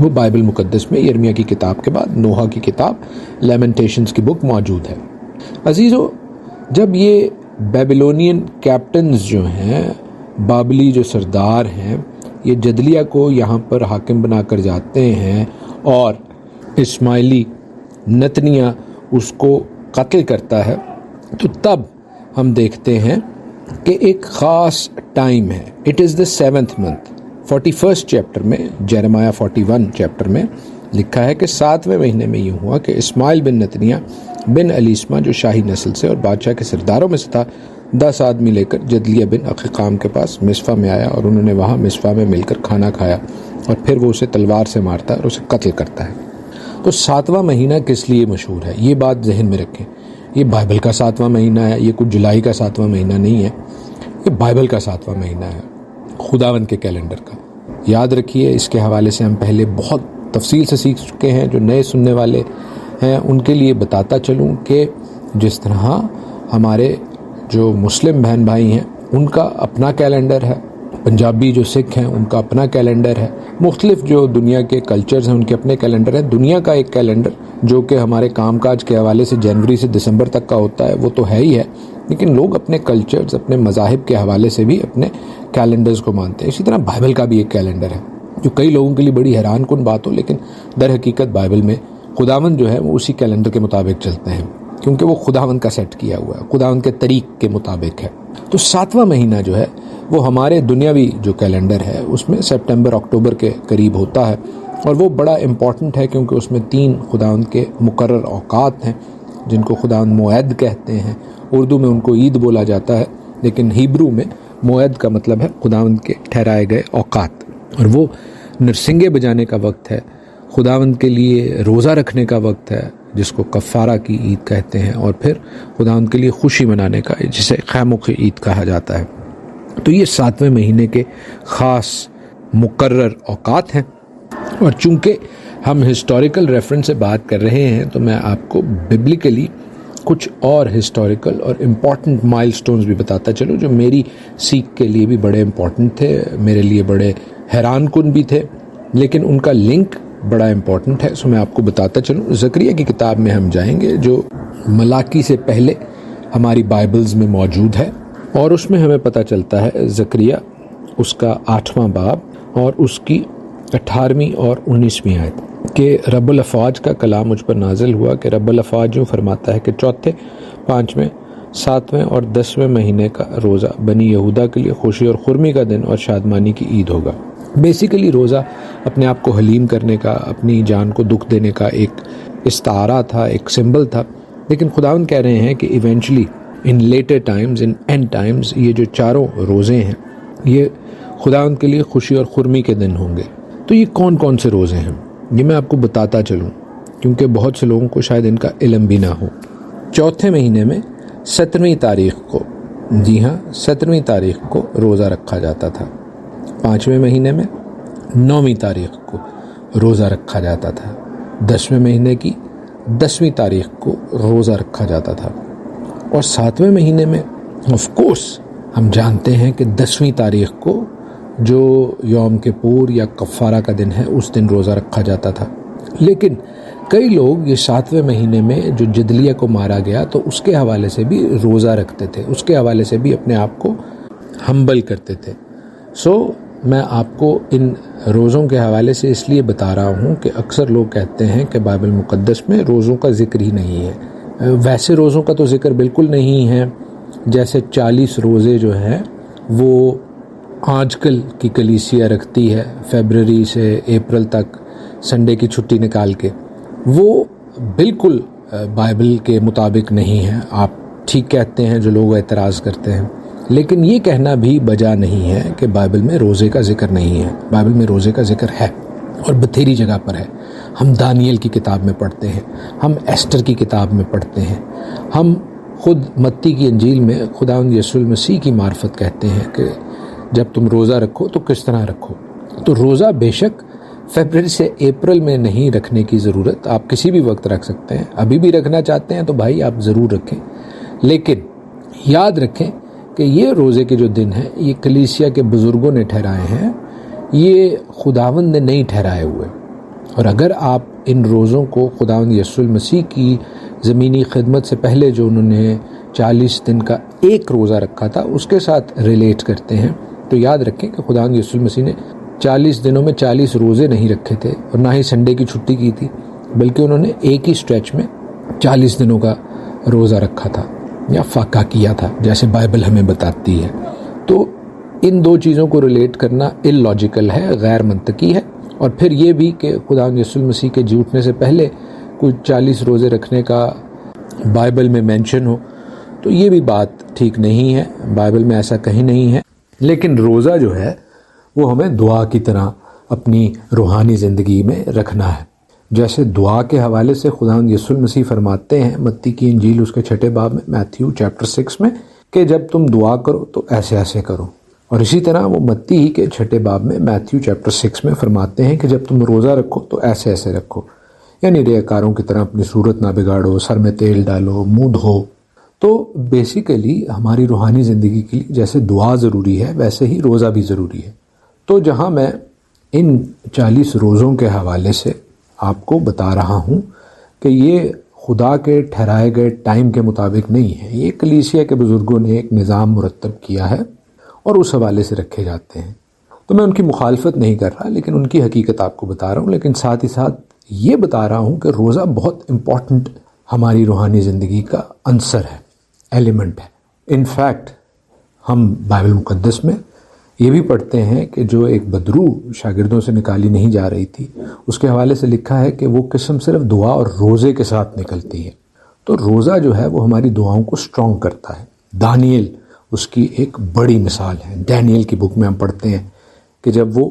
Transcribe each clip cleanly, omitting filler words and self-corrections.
وہ بائبل مقدس میں یرمیہ کی کتاب کے بعد نوحہ کی کتاب لیمنٹیشنز کی بک موجود ہے۔ عزیزو، جب یہ بیبلونین کیپٹنز جو ہیں، بابلی جو سردار ہیں، یہ جدلیہ کو یہاں پر حاکم بنا کر جاتے ہیں اور اسماعیلی نتنیہ اس کو قتل کرتا ہے، تو تب ہم دیکھتے ہیں کہ ایک خاص ٹائم ہے۔ It is the 7th month، 41 chapter میں، جیرمیہ 41 چیپٹر میں لکھا ہے کہ 7ویں مہینے میں یہ ہوا کہ اسماعیل بن نتنیہ بن الیسما جو شاہی نسل سے اور بادشاہ کے سرداروں میں سے تھا 10 آدمی لے کر جدلیہ بن اخیقام کے پاس مصفا میں آیا، اور انہوں نے وہاں مصفا میں مل کر کھانا کھایا، اور پھر وہ اسے تلوار سے مارتا ہے اور اسے قتل کرتا ہے۔ تو 7واں مہینہ کس لیے مشہور ہے، یہ بات ذہن میں رکھیں۔ یہ بائبل کا 7واں مہینہ ہے، یہ کچھ جولائی کا 7واں مہینہ نہیں ہے، یہ بائبل کا 7واں مہینہ ہے، خداوند کے کیلنڈر کا۔ یاد رکھیے، اس کے حوالے سے ہم پہلے بہت تفصیل سے سیکھ چکے ہیں۔ جو نئے سننے والے ہیں ان کے لیے بتاتا چلوں کہ جس طرح ہمارے جو مسلم بہن بھائی ہیں ان کا اپنا کیلنڈر ہے، پنجابی جو سکھ ہیں ان کا اپنا کیلنڈر ہے، مختلف جو دنیا کے کلچرز ہیں ان کے اپنے کیلنڈر ہیں۔ دنیا کا ایک کیلنڈر جو کہ ہمارے کام کاج کے حوالے سے جنوری سے دسمبر تک کا ہوتا ہے وہ تو ہے ہی ہے، لیکن لوگ اپنے کلچرز، اپنے مذاہب کے حوالے سے بھی اپنے کیلنڈرز کو مانتے ہیں۔ اسی طرح بائبل کا بھی ایک کیلنڈر ہے جو کئی لوگوں کے لیے بڑی حیران کن بات ہو، لیکن در حقیقت بائبل میں خداوند جو ہے وہ اسی کیلنڈر کے مطابق چلتے ہیں، کیونکہ وہ خداوند کا سیٹ کیا ہوا ہے، خداوند کے طریق کے مطابق ہے۔ تو 7واں مہینہ جو ہے وہ ہمارے دنیاوی جو کیلنڈر ہے اس میں سپٹمبر اکتوبر کے قریب ہوتا ہے، اور وہ بڑا امپورٹنٹ ہے کیونکہ اس میں 3 خداوند کے مقرر اوقات ہیں جن کو خداوند موعد کہتے ہیں۔ اردو میں ان کو عید بولا جاتا ہے، لیکن ہیبرو میں موعد کا مطلب ہے خداوند کے ٹھہرائے گئے اوقات، اور وہ نرسنگے بجانے کا وقت ہے، خداوند کے لیے روزہ رکھنے کا وقت ہے جس کو کفارہ کی عید کہتے ہیں، اور پھر خداوند کے لیے خوشی منانے کا جسے خیموں کی عید کہا جاتا ہے۔ تو یہ 7ویں مہینے کے خاص مقرر اوقات ہیں، اور چونکہ ہم ہسٹوریکل ریفرنس سے بات کر رہے ہیں تو میں آپ کو ببلیکلی کچھ اور ہسٹوریکل اور امپورٹنٹ مائل سٹونز بھی بتاتا چلوں جو میری سیکھ کے لیے بھی بڑے امپورٹنٹ تھے، میرے لیے بڑے حیران کن بھی تھے، لیکن ان کا لنک بڑا امپورٹنٹ ہے، سو میں آپ کو بتاتا چلوں۔ زکریا کی کتاب میں ہم جائیں گے جو ملاکی سے پہلے ہماری بائبلز میں موجود ہے، اور اس میں ہمیں پتہ چلتا ہے زکریا اس کا 8واں باب اور اس کی 18ویں اور 19ویں آیت کہ رب الافواج کا کلام مجھ پر نازل ہوا کہ رب الافواج یوں فرماتا ہے کہ 4، 5، 7 اور 10 مہینے کا روزہ بنی یہودا کے لیے خوشی اور خرمی کا دن اور شادمانی کی عید ہوگا۔ بیسیکلی روزہ اپنے آپ کو حلیم کرنے کا، اپنی جان کو دکھ دینے کا ایک استعارہ تھا، ایک سمبل تھا، لیکن خداوند کہہ رہے ہیں کہ eventually in later times, in end times, یہ جو 4 روزے ہیں یہ خداوند کے لیے خوشی اور خرمی کے دن ہوں گے۔ تو یہ کون کون سے روزے ہیں یہ میں آپ کو بتاتا چلوں، کیونکہ بہت سے لوگوں کو شاید ان کا علم بھی نہ ہو۔ 4 مہینے میں 17ویں تاریخ کو، جی ہاں 17ویں تاریخ کو روزہ رکھا جاتا تھا۔ 5ویں مہینے میں 9ویں تاریخ کو روزہ رکھا جاتا تھا۔ 10ویں مہینے کی 10ویں تاریخ کو روزہ رکھا جاتا تھا، اور 7ویں مہینے میں آف کورس ہم جانتے ہیں کہ 10ویں تاریخ کو جو یوم کپور یا کفارہ کا دن ہے اس دن روزہ رکھا جاتا تھا۔ لیکن کئی لوگ یہ 7ویں مہینے میں جو جدلیہ کو مارا گیا تو اس کے حوالے سے بھی روزہ رکھتے تھے، اس کے حوالے سے بھی اپنے آپ کو ہمبل کرتے تھے۔ میں آپ کو ان روزوں کے حوالے سے اس لیے بتا رہا ہوں کہ اکثر لوگ کہتے ہیں کہ بائبل مقدس میں روزوں کا ذکر ہی نہیں ہے۔ ویسے روزوں کا تو ذکر بالکل نہیں ہے، جیسے 40 روزے جو ہیں وہ آج کل کی کلیسیا رکھتی ہے فیبرری سے اپریل تک سنڈے کی چھٹی نکال کے، وہ بالکل بائبل کے مطابق نہیں ہے۔ آپ ٹھیک کہتے ہیں جو لوگ اعتراض کرتے ہیں، لیکن یہ کہنا بھی بجا نہیں ہے کہ بائبل میں روزے کا ذکر نہیں ہے۔ بائبل میں روزے کا ذکر ہے، اور بتھیری جگہ پر ہے۔ ہم دانیل کی کتاب میں پڑھتے ہیں، ہم ایسٹر کی کتاب میں پڑھتے ہیں، ہم خود متی کی انجیل میں خداوند یسوع المسیح کی معرفت کہتے ہیں کہ جب تم روزہ رکھو تو کس طرح رکھو۔ تو روزہ بے شک فیبرری سے اپریل میں نہیں رکھنے کی ضرورت، آپ کسی بھی وقت رکھ سکتے ہیں۔ ابھی بھی رکھنا چاہتے ہیں تو بھائی آپ ضرور رکھیں، لیکن یاد رکھیں کہ یہ روزے کے جو دن ہیں یہ کلیسیا کے بزرگوں نے ٹھہرائے ہیں، یہ خداوند نے نہیں ٹھہرائے ہوئے۔ اور اگر آپ ان روزوں کو خداوند یسوع المسیح کی زمینی خدمت سے پہلے جو انہوں نے 40 دن کا ایک روزہ رکھا تھا اس کے ساتھ ریلیٹ کرتے ہیں تو یاد رکھیں کہ خداوند یسوع المسیح نے 40 دنوں میں 40 روزے نہیں رکھے تھے اور نہ ہی سنڈے کی چھٹی کی تھی، بلکہ انہوں نے ایک ہی اسٹریچ میں 40 دنوں کا روزہ رکھا تھا یا فاقہ کیا تھا جیسے بائبل ہمیں بتاتی ہے۔ تو ان دو چیزوں کو ریلیٹ کرنا ان لاجیکل ہے، غیر منطقی ہے، اور پھر یہ بھی کہ خداوند یسوع المسیح کے جی اٹھنے سے پہلے کوئی 40 روزے رکھنے کا بائبل میں مینشن ہو تو یہ بھی بات ٹھیک نہیں ہے، بائبل میں ایسا کہیں نہیں ہے۔ لیکن روزہ جو ہے وہ ہمیں دعا کی طرح اپنی روحانی زندگی میں رکھنا ہے۔ جیسے دعا کے حوالے سے خداوند یسوع المسیح فرماتے ہیں متی کی انجیل اس کے 6 باب میں، میتھیو چیپٹر 6 میں، کہ جب تم دعا کرو تو ایسے ایسے کرو، اور اسی طرح وہ متی ہی کے 6 باب میں میتھیو چیپٹر 6 میں فرماتے ہیں کہ جب تم روزہ رکھو تو ایسے ایسے رکھو، یعنی ریاکاروں کی طرح اپنی صورت نہ بگاڑو، سر میں تیل ڈالو، منہ دھو۔ تو بیسیکلی ہماری روحانی زندگی کے لیے جیسے دعا ضروری ہے ویسے ہی روزہ بھی ضروری ہے۔ تو جہاں میں ان 40 روزوں کے حوالے سے آپ کو بتا رہا ہوں کہ یہ خدا کے ٹھہرائے گئے ٹائم کے مطابق نہیں ہے، یہ کلیسیا کے بزرگوں نے ایک نظام مرتب کیا ہے اور اس حوالے سے رکھے جاتے ہیں۔ تو میں ان کی مخالفت نہیں کر رہا، لیکن ان کی حقیقت آپ کو بتا رہا ہوں، لیکن ساتھ ہی ساتھ یہ بتا رہا ہوں کہ روزہ بہت امپورٹنٹ ہماری روحانی زندگی کا عنصر ہے، ایلیمنٹ ہے۔ انفیکٹ ہم بائبل مقدس میں یہ بھی پڑھتے ہیں کہ جو ایک بدرو شاگردوں سے نکالی نہیں جا رہی تھی، اس کے حوالے سے لکھا ہے کہ وہ قسم صرف دعا اور روزے کے ساتھ نکلتی ہے۔ تو روزہ جو ہے وہ ہماری دعاؤں کو سٹرونگ کرتا ہے۔ دانیل اس کی ایک بڑی مثال ہے۔ ڈینیل کی بک میں ہم پڑھتے ہیں کہ جب وہ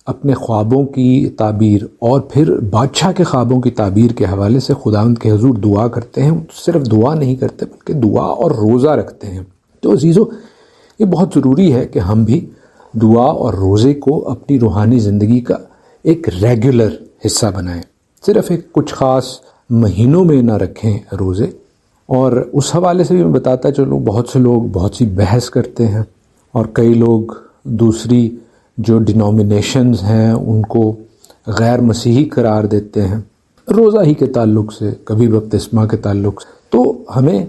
اپنے خوابوں کی تعبیر اور پھر بادشاہ کے خوابوں کی تعبیر کے حوالے سے خداوند کے حضور دعا کرتے ہیں، صرف دعا نہیں کرتے بلکہ دعا اور روزہ رکھتے ہیں۔ تو عزیزو، یہ بہت ضروری ہے کہ ہم بھی دعا اور روزے کو اپنی روحانی زندگی کا ایک ریگولر حصہ بنائیں، صرف ایک کچھ خاص مہینوں میں نہ رکھیں روزے۔ اور اس حوالے سے بھی میں بتاتا چلوں، بہت سے لوگ بہت سی بحث کرتے ہیں اور کئی لوگ دوسری جو ڈینومینیشنز ہیں ان کو غیر مسیحی قرار دیتے ہیں روزہ ہی کے تعلق سے، کبھی بپتسمہ کے تعلق سے۔ تو ہمیں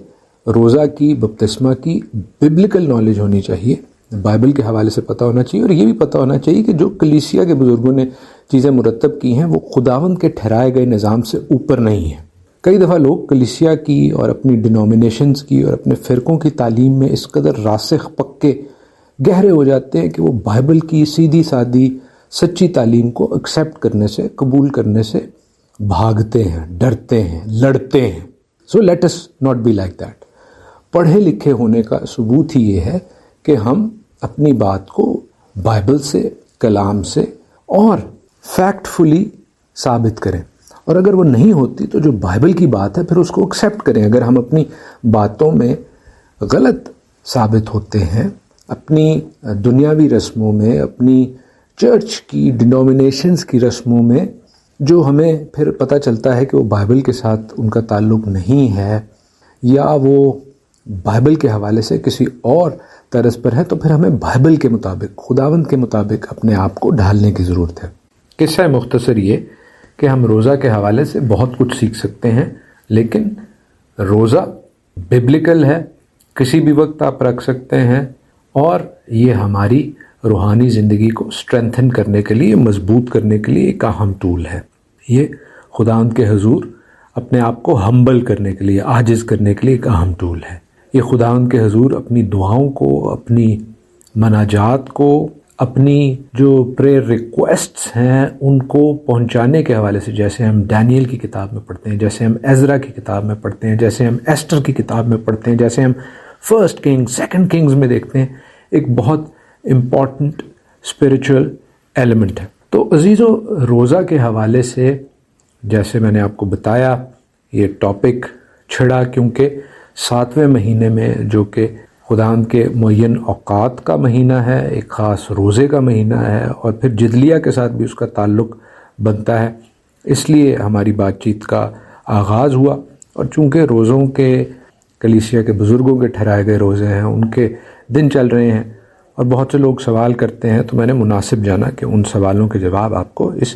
روزہ کی، بپتسمہ کی ببلیکل نالج ہونی چاہیے، بائبل کے حوالے سے پتہ ہونا چاہیے، اور یہ بھی پتہ ہونا چاہیے کہ جو کلیسیا کے بزرگوں نے چیزیں مرتب کی ہیں وہ خداوند کے ٹھہرائے گئے نظام سے اوپر نہیں ہیں۔ کئی دفعہ لوگ کلیسیا کی اور اپنی ڈینومینیشنز کی اور اپنے فرقوں کی تعلیم میں اس قدر راسخ پکے گہرے ہو جاتے ہیں کہ وہ بائبل کی سیدھی سادی سچی تعلیم کو ایکسیپٹ کرنے سے، قبول کرنے سے بھاگتے ہیں، ڈرتے ہیں، لڑتے ہیں۔ So let us not be like that. پڑھے لکھے ہونے کا ثبوت ہی یہ ہے کہ ہم اپنی بات کو بائبل سے، کلام سے اور فیکٹ فلی ثابت کریں، اور اگر وہ نہیں ہوتی تو جو بائبل کی بات ہے پھر اس کو ایکسیپٹ کریں۔ اگر ہم اپنی باتوں میں غلط ثابت ہوتے ہیں، اپنی دنیاوی رسموں میں، اپنی چرچ کی ڈینومینیشنز کی رسموں میں، جو ہمیں پھر پتہ چلتا ہے کہ وہ بائبل کے ساتھ ان کا تعلق نہیں ہے یا وہ بائبل کے حوالے سے کسی اور طرز پر ہے، تو پھر ہمیں بائبل کے مطابق، خداوند کے مطابق اپنے آپ کو ڈھالنے کی ضرورت ہے۔ قصہ مختصر یہ کہ ہم روزہ کے حوالے سے بہت کچھ سیکھ سکتے ہیں، لیکن روزہ ببلیکل ہے، کسی بھی وقت آپ رکھ سکتے ہیں، اور یہ ہماری روحانی زندگی کو اسٹرینتھن کرنے کے لیے، مضبوط کرنے کے لیے ایک اہم ٹول ہے۔ یہ خداوند کے حضور اپنے آپ کو ہمبل کرنے کے لیے، عاجز کرنے کے لیے ایک اہم ٹول ہے۔ یہ خداوند کے حضور اپنی دعاؤں کو، اپنی مناجات کو، اپنی جو پریئر ریکویسٹس ہیں ان کو پہنچانے کے حوالے سے، جیسے ہم ڈینیل کی کتاب میں پڑھتے ہیں، جیسے ہم عزرا کی کتاب میں پڑھتے ہیں، جیسے ہم ایسٹر کی کتاب میں پڑھتے ہیں، جیسے ہم فرسٹ کنگ، سیکنڈ کنگز میں دیکھتے ہیں، ایک بہت امپورٹنٹ اسپریچول ایلیمنٹ ہے۔ تو عزیزو، روزہ کے حوالے سے جیسے میں نے آپ کو بتایا، یہ ٹاپک چھڑا کیونکہ 7ویں مہینے میں، جو کہ خداوند کے معین اوقات کا مہینہ ہے، ایک خاص روزے کا مہینہ ہے، اور پھر جدلیہ کے ساتھ بھی اس کا تعلق بنتا ہے، اس لیے ہماری بات چیت کا آغاز ہوا۔ اور چونکہ روزوں کے، کلیسیا کے بزرگوں کے ٹھہرائے گئے روزے ہیں، ان کے دن چل رہے ہیں اور بہت سے لوگ سوال کرتے ہیں، تو میں نے مناسب جانا کہ ان سوالوں کے جواب آپ کو اس